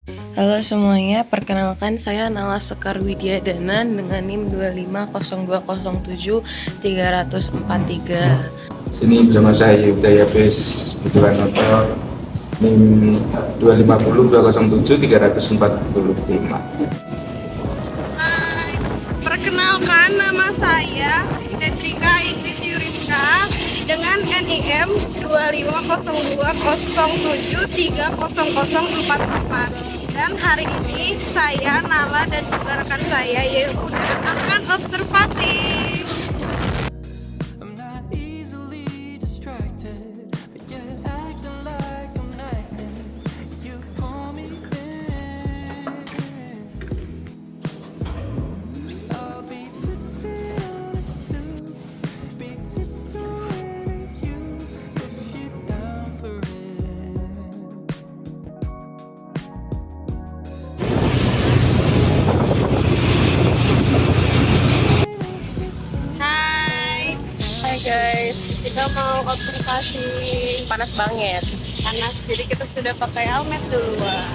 Halo semuanya, perkenalkan saya Nala Sekar Widyadana dengan NIM 250207343. Sini bersama saya Yudhaya Bes Butuhan Noto NIM 250207345. Hai, perkenalkan nama saya Hendrika Ingrid Yuriska dengan NIM 25020730044. Dan hari ini saya, Nala, dan juga rekan saya Yehuda akan observasi. Hai guys, kita mau observasi. Panas banget. Panas, jadi kita sudah pakai helmet duluan.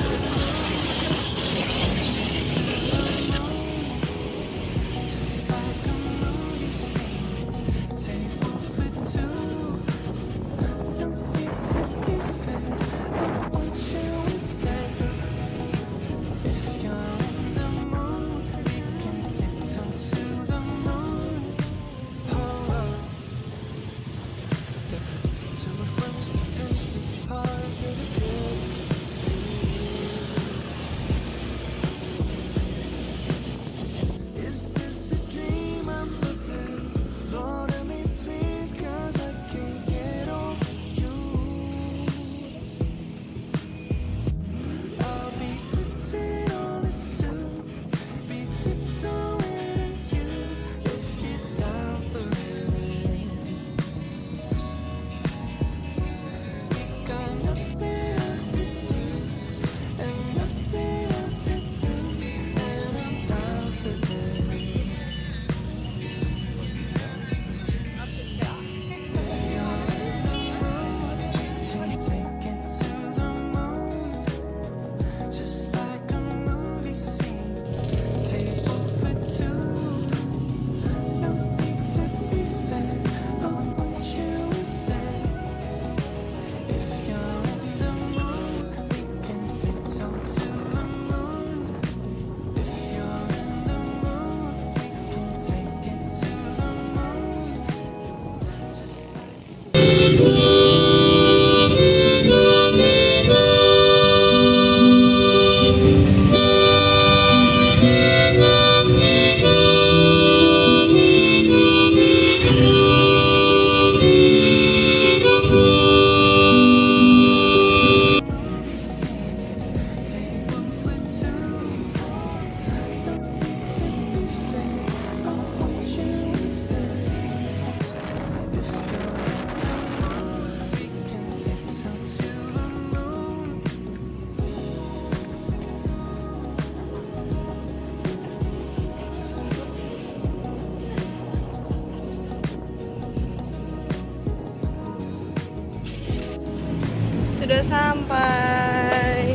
Sudah sampai.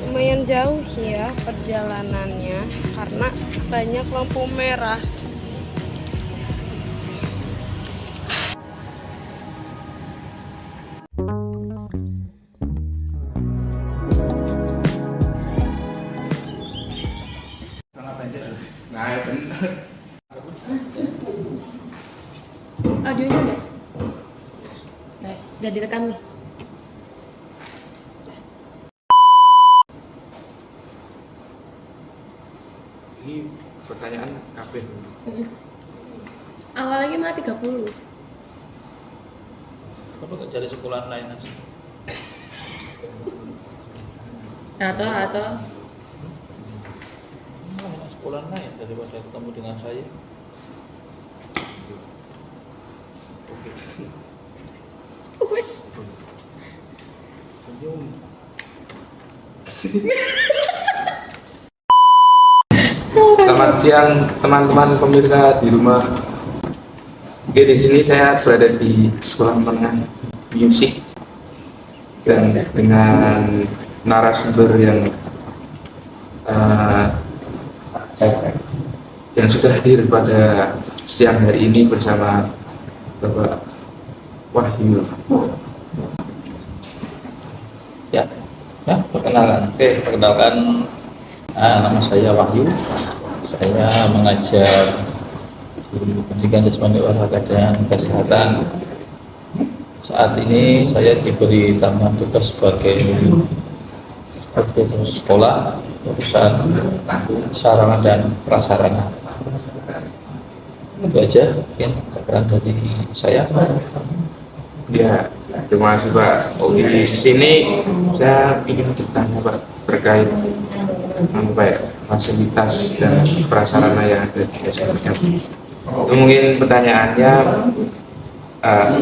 Lumayan jauh ya perjalanannya karena banyak lampu merah. Nah, bener. Audionya udah? Udah direkam nih. Ini pertanyaan kabeh. Awal lagi mah 30. Kamu tak cari sekolahan lain aja. Atau Mana sekolahan lain daripada ketemu dengan saya. Oke. wes. Senyum. Selamat siang teman-teman pemirsa di rumah. Oke, di sini saya berada di sekolah menengah musik dan dengan narasumber yang yang sudah hadir pada siang hari ini bersama Bapak Wahyu. Ya, perkenalkan. Perkenalkan, nama saya Wahyu. Saya mengajar di Pendidikan Jasmani Olahraga dan Kesehatan. Saat ini saya diberi tambahan tugas sebagai instruktur sekolah urusan sarana dan prasarana. Itu aja mungkin perkenalan dari saya. Ya, terima kasih Pak. Oke, di sini saya ingin bertanya Pak terkait fasilitas dan prasarana yang ada di SMM. Mungkin pertanyaannya,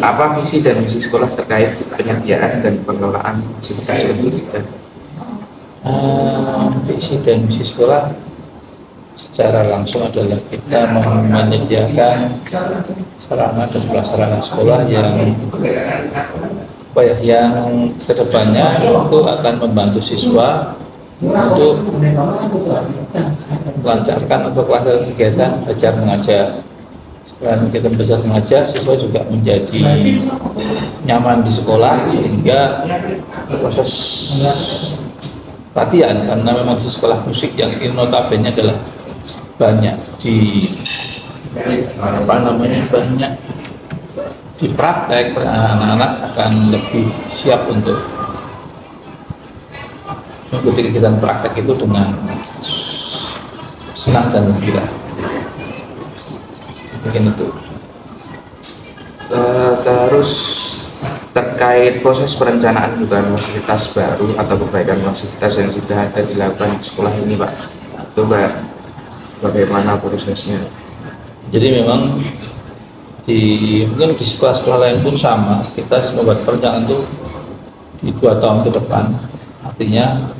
apa visi dan misi sekolah terkait penyediaan dan pengelolaan fasilitas pendidikan? Visi dan misi sekolah secara langsung adalah kita menyediakan sarana dan prasarana sekolah yang kedepannya itu akan membantu siswa untuk melancarkan atau kelancaran kegiatan belajar mengajar. Selain kegiatan belajar mengajar, siswa juga menjadi nyaman di sekolah sehingga proses latihan, karena memang di sekolah musik yang ini notabene adalah banyak banyak di praktek, anak-anak akan lebih siap untuk mengikuti kegiatan praktek itu dengan senang dan gembira. Mungkin itu. Terus terkait proses perencanaan pembangunan fasilitas baru atau perbaikan fasilitas yang sudah ada dilakukan di sekolah ini Pak, itu Pak, bagaimana prosesnya? Jadi memang mungkin di sekolah-sekolah lain pun sama, kita membuat perencanaan itu di 2 tahun ke depan. Artinya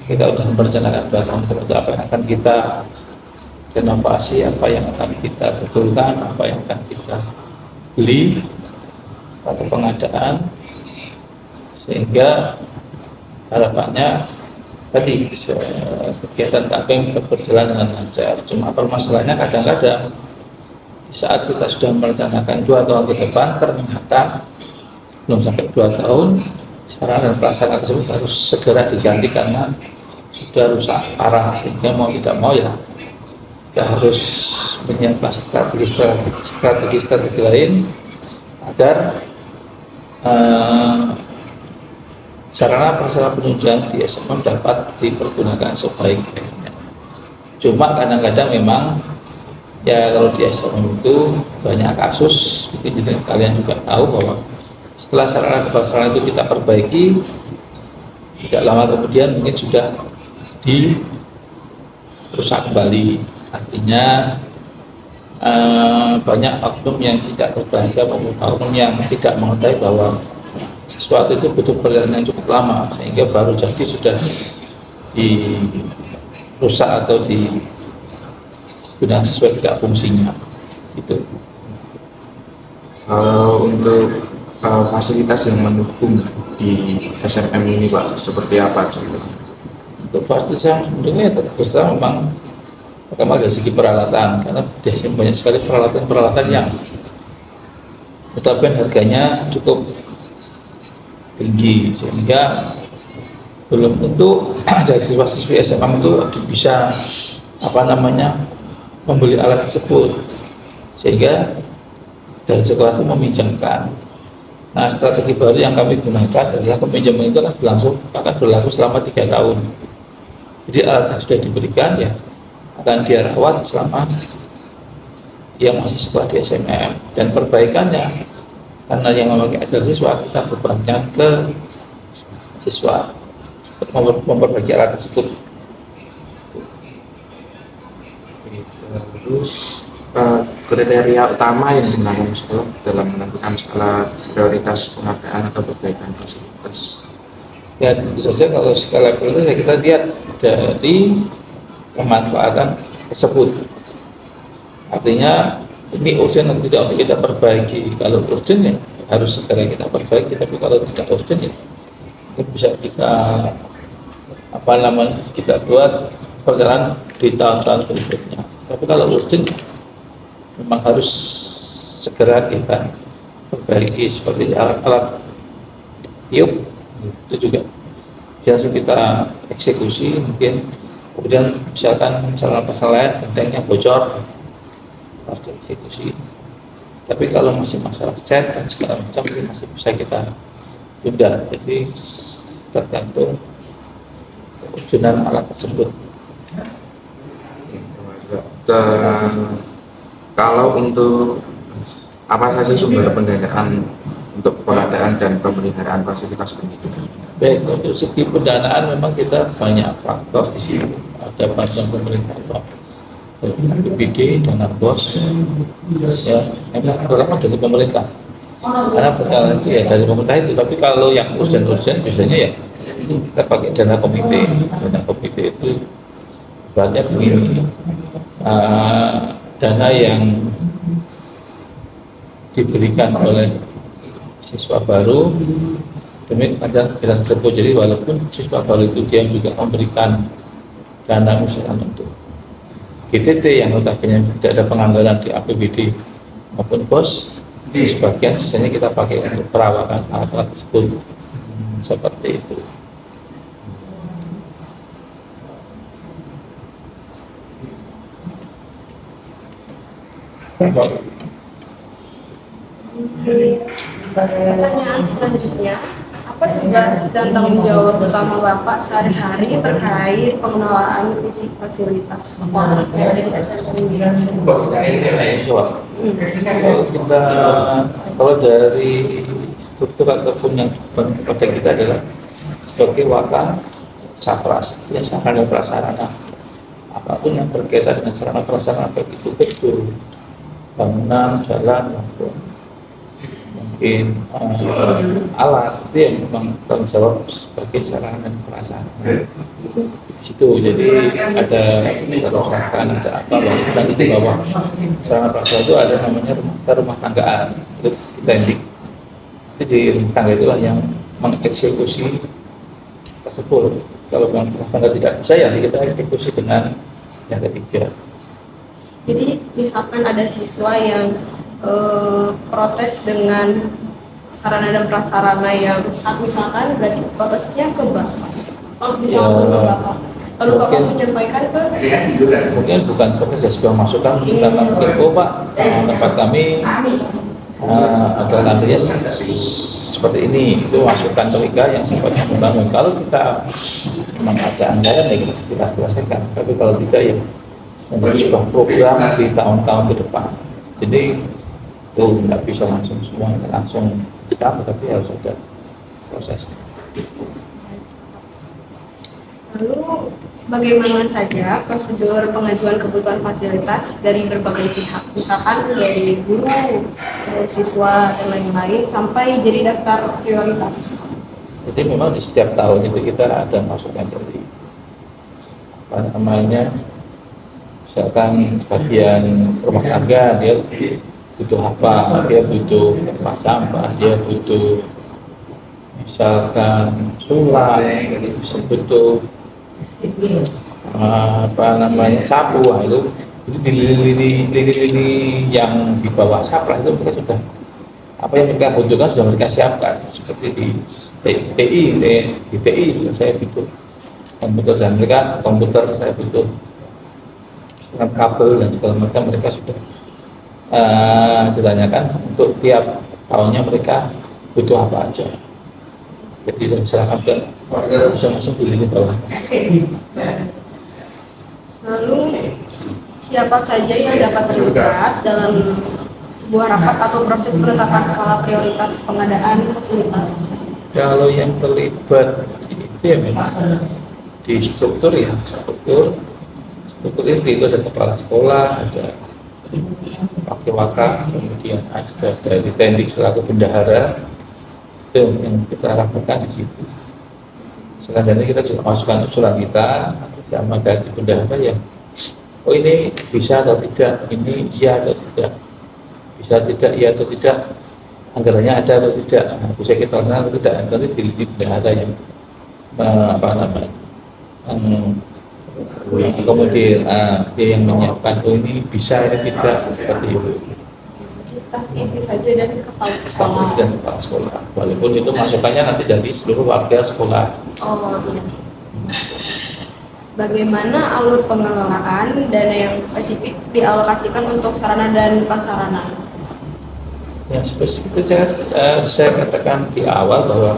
kita sudah merencanakan 2 tahun ke depan apa yang akan kita renovasi, apa yang akan kita betulkan, apa yang akan kita beli atau pengadaan, sehingga harapannya tadi kegiatan TAPEM berjalan dengan lancar. Cuma permasalahannya kadang-kadang di saat kita sudah merencanakan 2 tahun ke depan, ternyata belum sampai 2 tahun sarana dan prasarana tersebut harus segera diganti karena sudah rusak parah, sehingga mau tidak mau ya kita harus menyiapkan strategi lain agar sarana prasarana penunjang di SMM dapat dipergunakan sebaik-baiknya. Cuma kadang-kadang memang ya kalau di SMM itu banyak kasus, mungkin kalian juga tahu bahwa setelah sarana dan prasarana itu kita perbaiki, tidak lama kemudian mungkin sudah dirusak kembali. Artinya banyak oknum yang tidak berbahasa maupun oknum yang tidak mengetahui bahwa sesuatu itu butuh perjalanan yang cukup lama sehingga baru jadi sudah dirusak atau digunakan sesuai tidak fungsinya. Itu. Untuk fasilitas yang mendukung di SMM ini Pak, seperti apa contohnya? Untuk fasilitas yang mendukungnya terus terang memang pertama dari segi peralatan, karena biasanya banyak sekali peralatan yang notabene harganya cukup tinggi sehingga belum tentu dari siswa-siswi SMM itu bisa membeli alat tersebut, sehingga dari sekolah itu meminjamkan. Nah, strategi baru yang kami gunakan adalah peminjaman itu akan berlaku selama 3 tahun. Jadi alat yang sudah diberikan ya akan dia rawat selama dia masih sekolah di SMM, dan perbaikannya karena yang memakai adalah siswa, kita bebankan ke siswa untuk memperbaiki alat tersebut. Terus kriteria utama yang digunakan sekolah dalam menentukan skala prioritas pengadaan atau perbaikan fasilitas? Ya tentu saja kalau skala prioritas kita lihat dari pemanfaatan tersebut. Artinya ini urgent atau tidak untuk kita perbaiki. Kalau urgent ya harus segera kita perbaiki, tapi kalau tidak urgent ya bisa kita kita buat perjalanan di tahun-tahun berikutnya. Tapi kalau urgent memang harus segera kita perbaiki seperti alat-alat tiup itu juga langsung kita eksekusi mungkin. Kemudian misalkan saluran pasang lain gentengnya bocor harus dieksekusi. Tapi kalau masih masalah cat dan segala macam itu masih bisa kita tunda. Jadi tergantung keurgenan alat tersebut. Dan kalau untuk apa saja sumber pendanaan untuk pengadaan dan pemeliharaan fasilitas pendidikan? Baik, untuk segi pendanaan memang kita banyak faktor di sini. Ada bantuan pemerintah, APBD, dana BOS, ya, memang terutama dari pemerintah. Karena perkara itu ya dari pemerintah itu. Tapi kalau yang urgent biasanya ya kita pakai dana komite. Dana komite itu banyak begini, dana yang diberikan oleh siswa baru demi pengajaran kegiatan tersebut. Jadi walaupun siswa baru itu dia juga memberikan dana misalkan untuk GTT yang notabene tidak ada penganggaran di APBD maupun BOS, di sebagian sisanya kita pakai untuk perawatan alat-alat tersebut seperti itu. Pertanyaan selanjutnya, apa tugas dan tanggung jawab utama Bapak sehari-hari terkait pengelolaan fisik fasilitas dari SMK ini? Jawab. Kalau dari struktur ataupun yang pada kita adalah sebagai wakil sapras, ya sarana prasarana apapun yang berkaitan dengan sarana prasarana baik itu gedung, bangunan, jalan maupun mungkin alat itu yang memang tanggung jawab sebagai sarana dan prasarana di situ. Jadi ada kerusakan, ada apa dan itu bawah sarana prasarana itu ada namanya rumah tanggaan, itu kita indik. Jadi di rumah tangga itulah yang mengeksekusi tersebut. Kalau rumah tangga tidak bisa ya kita eksekusi dengan yang ketiga. Jadi misalkan ada siswa yang protes dengan sarana dan prasarana yang rusak misalkan, berarti protesnya ke Bapak. Kalau bisa langsung ke Bapak. Lalu Bapak menyampaikan ke mungkin bukan protes ya, sebuah masukan kita mungkin, oh Pak, tempat kami ada nantinya seperti ini, itu masukan ketiga yang sifatnya membangun. Kalau kita memang ada anggaran ya kita selesaikan, tapi kalau tidak ya menjadi sebuah program di tahun-tahun ke depan. Jadi itu nggak bisa langsung start, tapi harus ada proses. Lalu bagaimana saja prosedur pengajuan kebutuhan fasilitas dari berbagai pihak, misalkan dari guru, siswa dan lain-lain sampai jadi daftar prioritas? Jadi memang di setiap tahun itu kita ada masukan dari apa namanya, misalkan bagian rumah tangga dia butuh apa, dia butuh tempat sampah, dia butuh misalkan sulai, butuh apa namanya sapu, itu di lini yang di bawah sapra itu mereka sudah apa yang mereka butuhkan sudah mereka siapkan. Seperti di TI saya butuh komputer dan mereka komputer, saya butuh kabel dan segala macam, mereka sudah ditanyakan untuk tiap tahunnya mereka butuh apa aja. Jadi dan silakan ke masing-masing di lini bawah. Lalu siapa saja yang dapat terlibat dalam sebuah rapat atau proses penetapan skala prioritas pengadaan fasilitas? Kalau yang terlibat itu ya memang di struktur ya, struktur inti itu ada kepala sekolah, ada wakil-wakil, kemudian ada dari teknik selaku bendahara, itu yang kita harapkan di situ. Selanjutnya kita juga masukkan usulan kita sama dari bendahara yang oh ini bisa atau tidak, ini iya atau tidak, bisa tidak, iya atau tidak, anggarannya ada atau tidak, bisa kita lakukan atau tidak. Nanti di bendahara yang apa namanya akomodir, dia yang menyiapkan, oh ini bisa, ini tidak, seperti itu. Staf inti saja dan kepala Staf sekolah. dan kepala sekolah, walaupun itu masukannya nanti dari seluruh warga sekolah. Oh iya. Bagaimana alur pengelolaan dana yang spesifik dialokasikan untuk sarana dan prasarana? Yang spesifik itu saya katakan di awal bahwa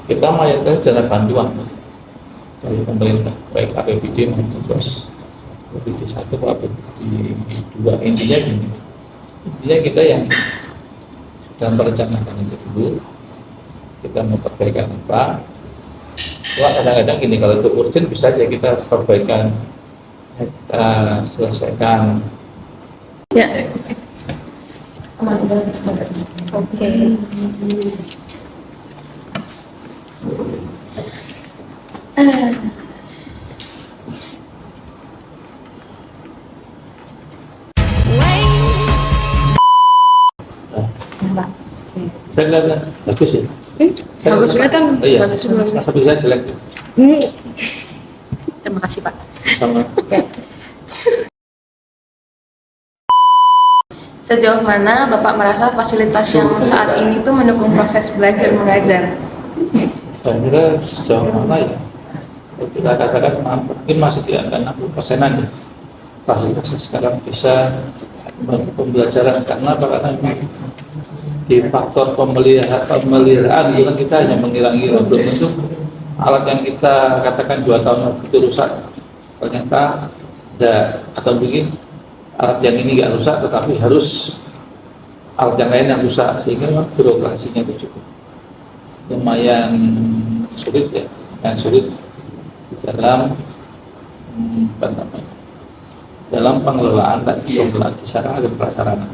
kita mayoritas dana bantuan dari pemerintah, baik APBD maupun APBD 1 atau APBD 2. Intinya gini, intinya kita yang sudah merencanakan itu dulu, kita mau perbaikan apa. Wah, kadang-kadang gini, kalau itu urgent bisa aja kita perbaikan, kita selesaikan. Ya. Oke. Nah, saya lihat bagus ya. Bagus kelihatan. Oh, iya. Bagus, bagus. Tapi saya jelek Terima kasih Pak. sama. Sejauh mana Bapak merasa fasilitas yang saat ini tuh mendukung proses belajar mengajar? Saya kira sejauh mana ya, kita katakan mungkin masih di angka 60%-an ya fasilitasnya sekarang bisa membantu pembelajaran. Karena apa? Karena di faktor pemeliharaan itu kan kita hanya mengira-ngira, belum tentu alat yang kita katakan 2 tahun itu rusak ternyata ada, atau mungkin alat yang ini nggak rusak tetapi harus alat yang lain yang rusak, sehingga memang birokrasinya itu cukup lumayan sulit ya, yang sulit di dalam dalam pengelolaan di sarana dan prasarana.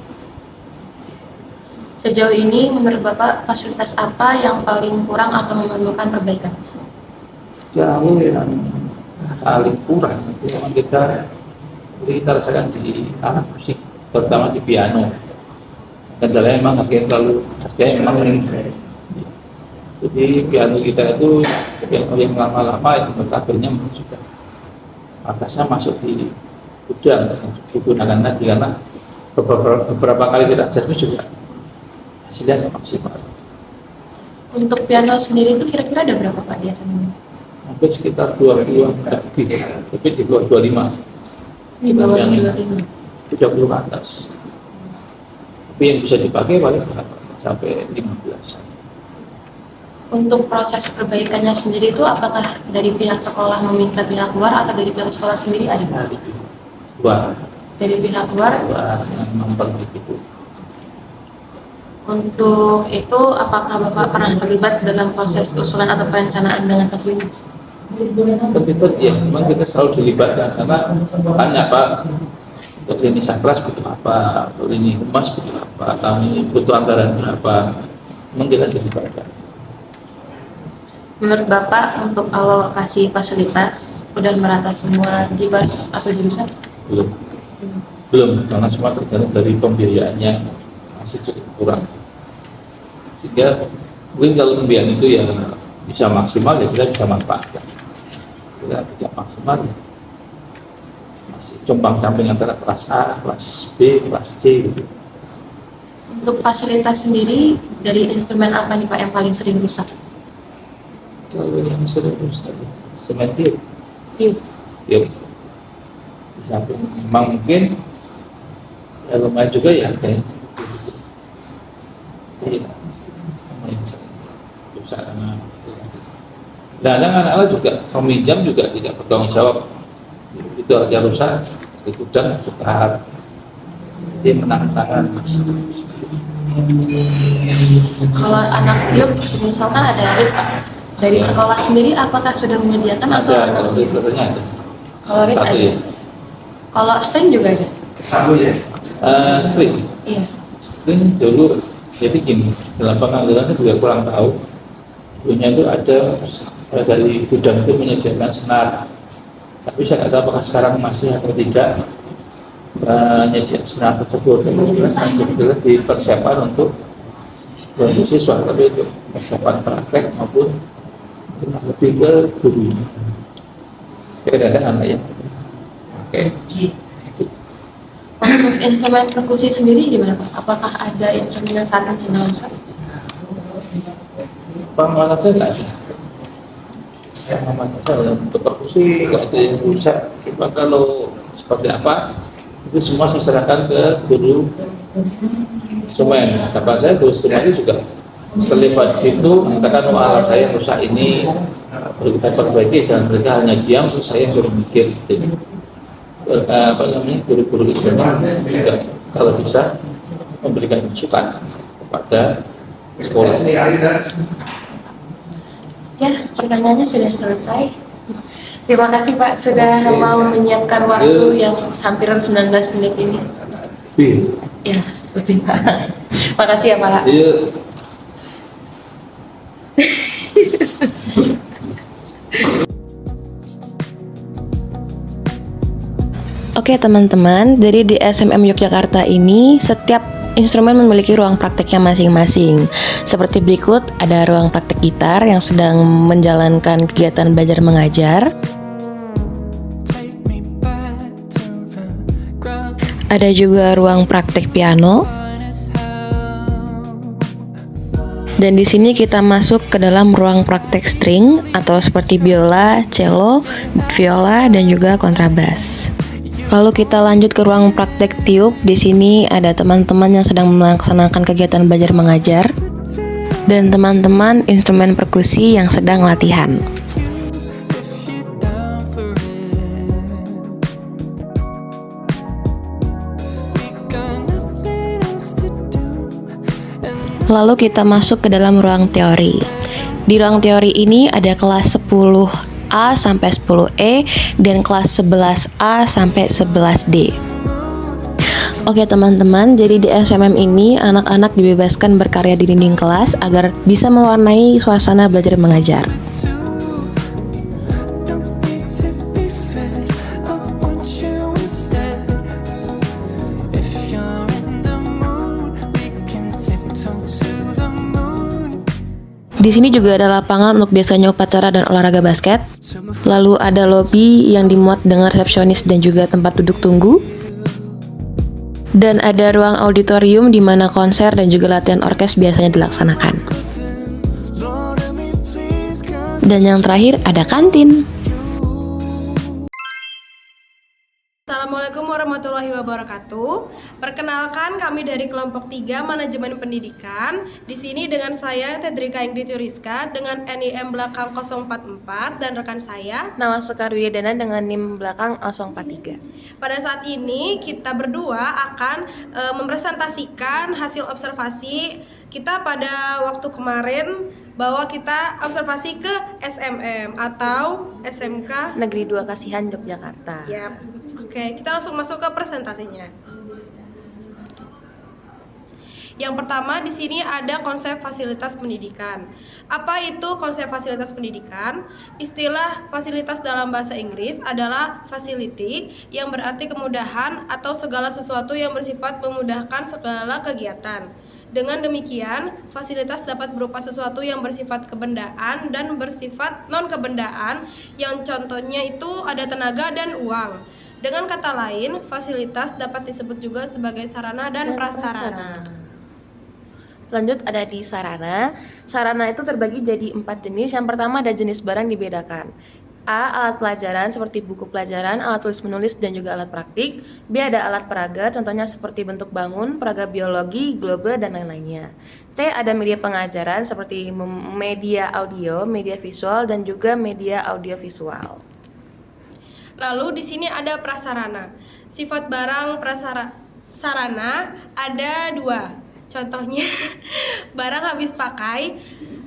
Sejauh ini menurut Bapak fasilitas apa yang paling kurang atau memerlukan perbaikan? Jauh yang paling kurang itu memang kita rasakan di alat musik, terutama di piano. Kendalanya memang harganya memang ini. Jadi piano kita itu piano yang lama-lama itu notabene sudah atasnya masuk di gudang digunakan lagi, karena beberapa kali kita servis juga hasilnya nggak maksimal. Untuk piano sendiri itu kira-kira ada berapa Pak biasanya? Hampir sekitar 20 lebih, tapi di bawah 25. Di bawah Yang 25. 30 ke atas. Tapi yang bisa dipakai paling sampai 15. Untuk proses perbaikannya sendiri itu apakah dari pihak sekolah meminta pihak luar atau dari pihak sekolah sendiri ada? Dua Dari pihak luar. yang memperbaiki itu. Untuk itu apakah Bapak pernah terlibat dalam proses usulan atau perencanaan dengan fasilitas? Terlibat ya, memang kita selalu dilibatkan karena tanya Pak, untuk ini sakras butuh apa, untuk ini humas butuh apa, kami butuh anggaran berapa, memang kita dilibatkan. Menurut Bapak untuk alokasi fasilitas udah merata semua di kelas atau jurusan? Belum, karena semua tergantung dari pembiayaannya masih cukup kurang. Sehingga mungkin kalau pembiayaan itu ya bisa maksimal ya kita bisa manfaatkan. Kita tidak maksimal ya masih compang-camping antara kelas A, kelas B, kelas C gitu. Untuk fasilitas sendiri dari instrumen apa nih Pak yang paling sering rusak? Kalau yang sering rusak sementir, Tiup. ya di samping memang mungkin ya lumayan juga ya harganya. Iya, lumayan sering rusak karena dan anak-anak juga peminjam juga tidak bertanggung jawab. Itu aja rusak di gudang juga dia menang-tangan. Kalau anak tiup misalkan ada RIT Pak, dari sekolah sendiri apakah sudah menyediakan atau Ada, anak kalau sendiri? sebenarnya ada. Kalau RIT Satu ada. ya. Kalau string juga ada. String. Iya. String dulu jadi gini, dalam penganggaran saya juga kurang tahu. Dulunya itu ada dari gudang itu menyediakan senar, tapi saya tidak tahu apakah sekarang masih atau tidak menyediakan senar tersebut. Kemudian sebetulnya dipersiapkan untuk siswa, tapi itu persiapan praktek maupun lebih ke guru. Kadang-kadang anak yang pakai. Untuk instrumen perkusi sendiri gimana Pak? Apakah ada instrumen yang saat ini sedang rusak? Pengawalan saya nggak ada. Pengawalan saya untuk perkusi nggak ada yang rusak. Cuma kalau seperti apa, itu semua saya serahkan ke guru instrumen. Dapat saya guru instrumen itu juga terlibat di situ, mengatakan alat saya rusak ini, perlu kita perbaiki. Jangan mereka hanya diam, terus saya yang suruh mikir. Gitu. Apa namanya, guru-guru instrumen juga kalau bisa memberikan masukan kepada sekolah. Ya, pertanyaannya sudah selesai. Terima kasih Pak sudah mau menyiapkan waktu yang hampir 19 menit ini. Ya, lebih Pak. Makasih ya Pak. Iya. Oke teman-teman, jadi di SMM Yogyakarta ini setiap instrumen memiliki ruang prakteknya masing-masing. Seperti berikut, ada ruang praktek gitar yang sedang menjalankan kegiatan belajar mengajar. Ada juga ruang praktek piano. Dan di sini kita masuk ke dalam ruang praktek string atau seperti biola, cello, viola, dan juga kontrabas. Lalu kita lanjut ke ruang praktek tiup. Di sini ada teman-teman yang sedang melaksanakan kegiatan belajar mengajar dan teman-teman instrumen perkusi yang sedang latihan. Lalu kita masuk ke dalam ruang teori. Di ruang teori ini ada kelas 10A sampai 10E dan kelas 11A sampai 11D. Oke teman-teman, jadi di SMM ini anak-anak dibebaskan berkarya di dinding kelas agar bisa mewarnai suasana belajar mengajar. Di sini juga ada lapangan untuk biasanya upacara dan olahraga basket. Lalu ada lobi yang dimuat dengan resepsionis dan juga tempat duduk tunggu. Dan ada ruang auditorium di mana konser dan juga latihan orkes biasanya dilaksanakan. Dan yang terakhir ada kantin. Assalamualaikum warahmatullahi wabarakatuh. Perkenalkan, kami dari kelompok 3 Manajemen Pendidikan. Di sini dengan saya Tedrika Ingrid Yuriska dengan NIM belakang 044 dan rekan saya Nama Sekar Widana dengan NIM belakang 043. Pada saat ini kita berdua akan mempresentasikan hasil observasi kita pada waktu kemarin bahwa kita observasi ke SMM atau SMK Negeri 2 Kasihan Yogyakarta. Ya. Oke, kita langsung masuk ke presentasinya. Yang pertama di sini ada konsep fasilitas pendidikan. Apa itu konsep fasilitas pendidikan? Istilah fasilitas dalam bahasa Inggris adalah facility yang berarti kemudahan atau segala sesuatu yang bersifat memudahkan segala kegiatan. Dengan demikian, fasilitas dapat berupa sesuatu yang bersifat kebendaan dan bersifat non-kebendaan yang contohnya itu ada tenaga dan uang. Dengan kata lain, fasilitas dapat disebut juga sebagai sarana dan prasarana. Lanjut ada di sarana. Sarana itu terbagi jadi 4 jenis. Yang pertama ada jenis barang dibedakan. A. Alat pelajaran seperti buku pelajaran, alat tulis menulis, dan juga alat praktik. B. Ada alat peraga, contohnya seperti bentuk bangun, peraga biologi, globe, dan lain-lainnya. C. Ada media pengajaran seperti media audio, media visual, dan juga media audiovisual. Lalu di sini ada prasarana. Sifat barang prasarana ada 2. Contohnya barang habis pakai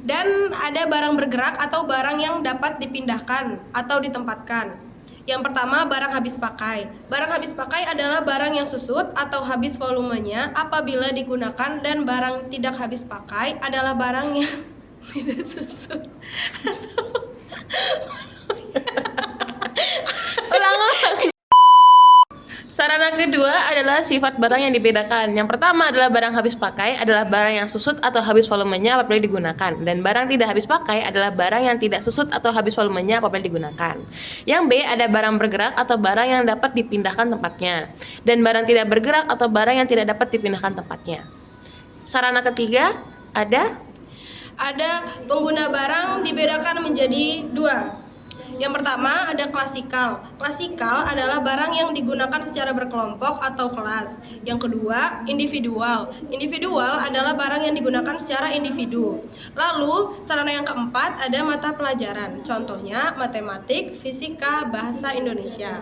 dan ada barang bergerak atau barang yang dapat dipindahkan atau ditempatkan. Yang pertama barang habis pakai. Barang habis pakai adalah barang yang susut atau habis volumenya apabila digunakan, dan barang tidak habis pakai adalah barang yang tidak susut. Ulang. Sarana Yang kedua adalah sifat barang yang dibedakan. Yang pertama adalah barang habis pakai adalah barang yang susut atau habis volumenya apabila digunakan. Dan barang tidak habis pakai adalah barang yang tidak susut atau habis volumenya apabila digunakan. Yang B ada barang bergerak atau barang yang dapat dipindahkan tempatnya. Dan barang tidak bergerak atau barang yang tidak dapat dipindahkan tempatnya. Sarana ketiga ada pengguna barang dibedakan menjadi dua. Yang pertama ada klasikal. Klasikal adalah barang yang digunakan secara berkelompok atau kelas. Yang kedua, individual. Individual adalah barang yang digunakan secara individu. Lalu, sarana yang keempat ada mata pelajaran. Contohnya matematik, fisika, bahasa Indonesia.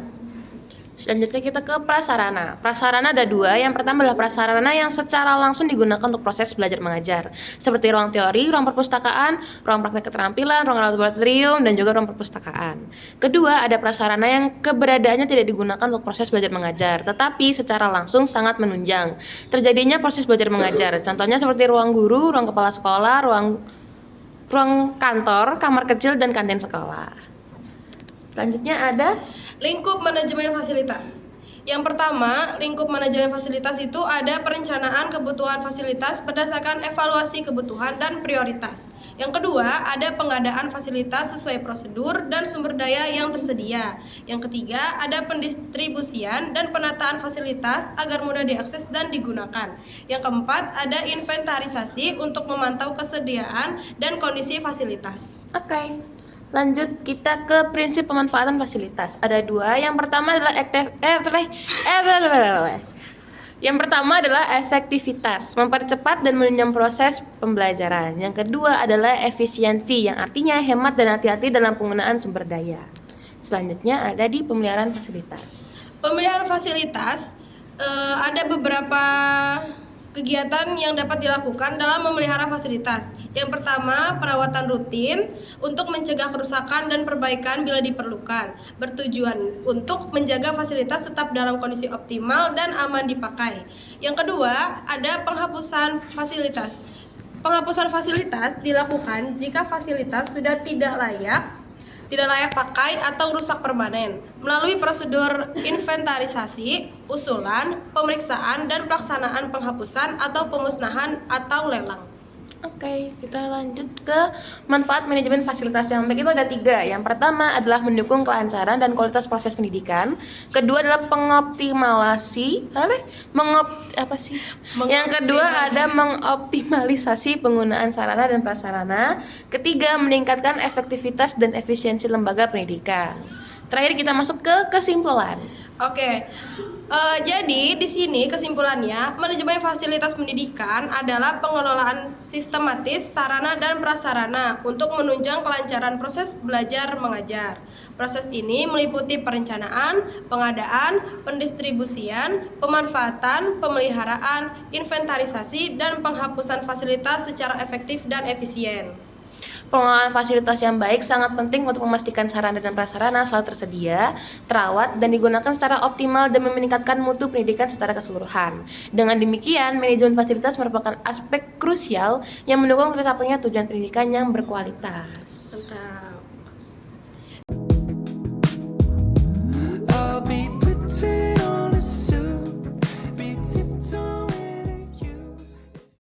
Selanjutnya kita ke prasarana. Prasarana ada dua. Yang pertama adalah prasarana yang secara langsung digunakan untuk proses belajar mengajar, seperti ruang teori, ruang perpustakaan, ruang praktek keterampilan, ruang laboratorium, dan juga ruang perpustakaan. Kedua, ada prasarana yang keberadaannya tidak digunakan untuk proses belajar mengajar, tetapi secara langsung sangat menunjang terjadinya proses belajar mengajar. Contohnya seperti ruang guru, ruang kepala sekolah, ruang kantor, kamar kecil, dan kantin sekolah. Selanjutnya ada Lingkup manajemen fasilitas. Yang pertama, lingkup manajemen fasilitas itu ada perencanaan kebutuhan fasilitas berdasarkan evaluasi kebutuhan dan prioritas. Yang kedua, ada pengadaan fasilitas sesuai prosedur dan sumber daya yang tersedia. Yang ketiga, ada pendistribusian dan penataan fasilitas agar mudah diakses dan digunakan. Yang keempat, ada inventarisasi untuk memantau kesediaan dan kondisi fasilitas. Oke. Lanjut kita ke prinsip pemanfaatan fasilitas. Ada dua. Yang pertama adalah Yang pertama adalah efektivitas, mempercepat dan menunjang proses pembelajaran. Yang kedua adalah efisiensi, yang artinya hemat dan hati-hati dalam penggunaan sumber daya. Selanjutnya ada di pemeliharaan fasilitas. Pemeliharaan fasilitas ada beberapa kegiatan yang dapat dilakukan dalam memelihara fasilitas. Yang pertama, perawatan rutin untuk mencegah kerusakan dan perbaikan bila diperlukan, bertujuan untuk menjaga fasilitas tetap dalam kondisi optimal dan aman dipakai. Yang kedua, ada penghapusan fasilitas. Penghapusan fasilitas dilakukan jika fasilitas sudah tidak layak pakai atau rusak permanen melalui prosedur inventarisasi, usulan, pemeriksaan, dan pelaksanaan penghapusan atau pemusnahan atau lelang. Oke, kita lanjut ke manfaat manajemen fasilitas yang baik. Itu ada tiga. Yang pertama adalah mendukung kelancaran dan kualitas proses pendidikan. Kedua adalah Yang kedua ada mengoptimalisasi penggunaan sarana dan prasarana. Ketiga, meningkatkan efektivitas dan efisiensi lembaga pendidikan. Terakhir kita masuk ke kesimpulan. Oke, jadi di sini kesimpulannya, manajemen fasilitas pendidikan adalah pengelolaan sistematis sarana dan prasarana untuk menunjang kelancaran proses belajar mengajar. Proses ini meliputi perencanaan, pengadaan, pendistribusian, pemanfaatan, pemeliharaan, inventarisasi, dan penghapusan fasilitas secara efektif dan efisien. Pengelolaan fasilitas yang baik sangat penting untuk memastikan sarana dan prasarana selalu tersedia, terawat, dan digunakan secara optimal demi meningkatkan mutu pendidikan secara keseluruhan. Dengan demikian, manajemen fasilitas merupakan aspek krusial yang mendukung tercapainya tujuan pendidikan yang berkualitas. Mantap.